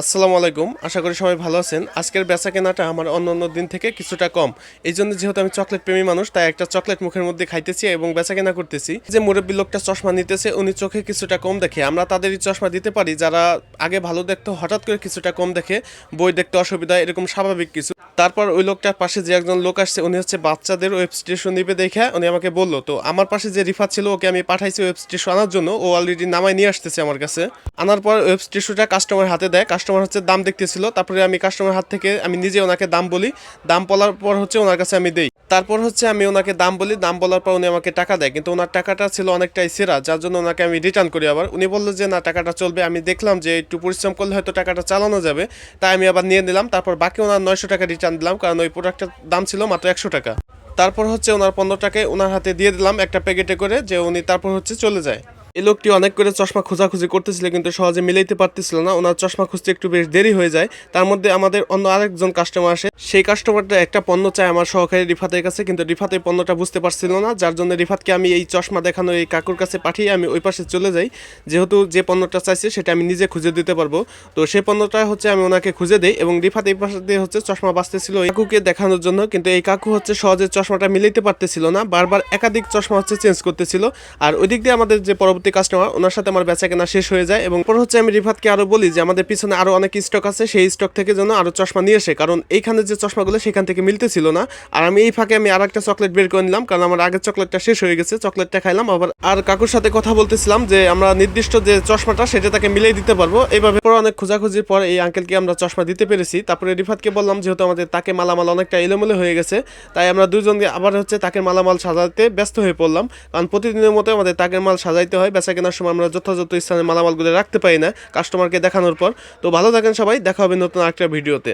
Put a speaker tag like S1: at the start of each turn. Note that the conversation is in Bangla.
S1: আসসালামু আলাইকুম। আশা করি সবাই ভালো আছেন। আজকের বেচাকেনাটা আমার অন্যান্য দিন থেকে কিছুটা কম। এইজন্য যেহেতু আমি চকলেট প্রেমী মানুষ, তাই একটা চকলেট মুখের মধ্যে খাইতেছি এবং বেচাকেনা করতেছি। যে মুরব্বি লোকটা চশমা নিতেছে, উনি চোখে কিছুটা কম দেখে। আমরা তাদেরই চশমা দিতে পারি যারা আগে ভালো দেখতো, হঠাৎ করে কিছুটা কম দেখে, বই দেখতে অসুবিধা, এরকম স্বাভাবিক কিছু। তারপর ওই লোকটার পাশে যে একজন লোক আসছে, উনি হচ্ছে বাচ্চাদের ওয়েব স্টেশন নিবে দেখে উনি আমাকে বললো। তো আমার পাশে যে রিফাত ছিল, ওকে আমি পাঠাইছি ওয়েব স্টেশন আনার জন্য। ও অলরেডি নামায় নিয়ে আসতেছে আমার কাছে। আনার পর ওয়েব স্টেশনটা কাস্টমার হাতে দেয়। কাস্টমার হচ্ছে দাম দেখতেছিল, তারপরে আমি কাস্টমার হাত থেকে আমি নিজে ওনাকে দাম বলি। দাম বলার পর হচ্ছে ওনার কাছে আমি দেই। তারপর হচ্ছে আমি ওনাকে দাম বলি, দাম বলার পর উনি আমাকে টাকা দেয়, কিন্তু ওনার টাকাটা ছিল অনেকটাই সেরা, যার জন্য ওনাকে আমি রিটার্ন করি। আবার উনি বললো যে না, টাকাটা চলবে। আমি দেখলাম যে একটু পরিশ্রম করলে হয়তো টাকাটা চালানো যাবে, তাই আমি আবার নিয়ে নিলাম। তারপর বাকি ওনার 900 টাকা রিটার্ন দিলাম, কারণ ওই প্রোডাক্টের দাম ছিল মাত্র 100 টাকা। তারপর হচ্ছে ওনার 15 টাকায় ওনার হাতে দিয়ে দিলাম একটা প্যাকেটে করে, যে উনি তারপর হচ্ছে চলে যায়। এই লোকটি অনেক করে চশমা খোঁজাখুঁজি করতেছিল, কিন্তু সহজে মিলাইতে পারতেছিল না। ওনার চশমা খুঁজতে একটু বেশ দেরি হয়ে যায়। তার মধ্যে আমাদের অন্য আরেকজন কাস্টমার আসে। সেই কাস্টমারটা একটা পণ্য চায় আমার সহকারী রিফাতের কাছে, কিন্তু রিফাত এই পণ্যটা বুঝতে পারছিল না, যার জন্য রিফাতকে আমি এই চশমা দেখানো এই কাকুর কাছে পাঠিয়ে আমি ওই পাশে চলে যাই। যেহেতু যে পণ্যটা চাইছে সেটা আমি নিজে খুঁজে দিতে পারবো, তো সেই পণ্যটা হচ্ছে আমি ওনাকে খুঁজে দেই। এবং রিফাত এই পাশে দিয়ে হচ্ছে চশমা বাঁচতেছিল এই কাকুকে দেখানোর জন্য, কিন্তু এই কাকু হচ্ছে সহজে চশমাটা মিলাইতে পারতেছিল না, বারবার একাধিক চশমা হচ্ছে চেঞ্জ করতেছিল। আর ওই দিক দিয়ে আমাদের যে পরবর্তী কাস্টমার, ওনার সাথে আমার বেচাকেনা শেষ হয়ে যায়। এবং পর হচ্ছে আমি রিফাতকে আরো বলি যে আমাদের পিছনে আরো অনেক স্টক আছে, সেই স্টক থেকে যেন আরো চশমা নিয়ে আসে, কারণ এইখানে যে চশমাগুলো সেখান থেকে মিলতেছিল না। আর আমি এই ফাঁকে আমি আর একটা চকলেট বের করে নিলাম, কারণ আমার আগের চকলেটটা শেষ হয়ে গেছে। চকলেটটা খাইলাম আবার, আর কাকুর সাথে কথা বলতেছিলাম যে আমরা নির্দিষ্ট যে চশমাটা সেটা তাকে মিলিয়ে দিতে পারবো। এইভাবে পর অনেক খোঁজাখুঁজির পর এই আঙ্কেলকে আমরা চশমা দিতে পেরেছি। তারপরে রিফাতকে বললাম যেহেতু আমাদের তাকে মালামাল অনেকটা এলোমেলো হয়ে গেছে, তাই আমরা দুজন আবার হচ্ছে তাকে মালামাল সাজাতে ব্যস্ত হয়ে পড়লাম, কারণ প্রতিদিনের মতো আমাদের তাকের মাল সাজাইতে হয়। বেচা কেনার সময় আমরা যথাযথ স্থানে মালামালগুলো রাখতে পারি না কাস্টমারকে দেখানোর পর। তো ভালো থাকেন সবাই, দেখা হবে নতুন একটা ভিডিওতে।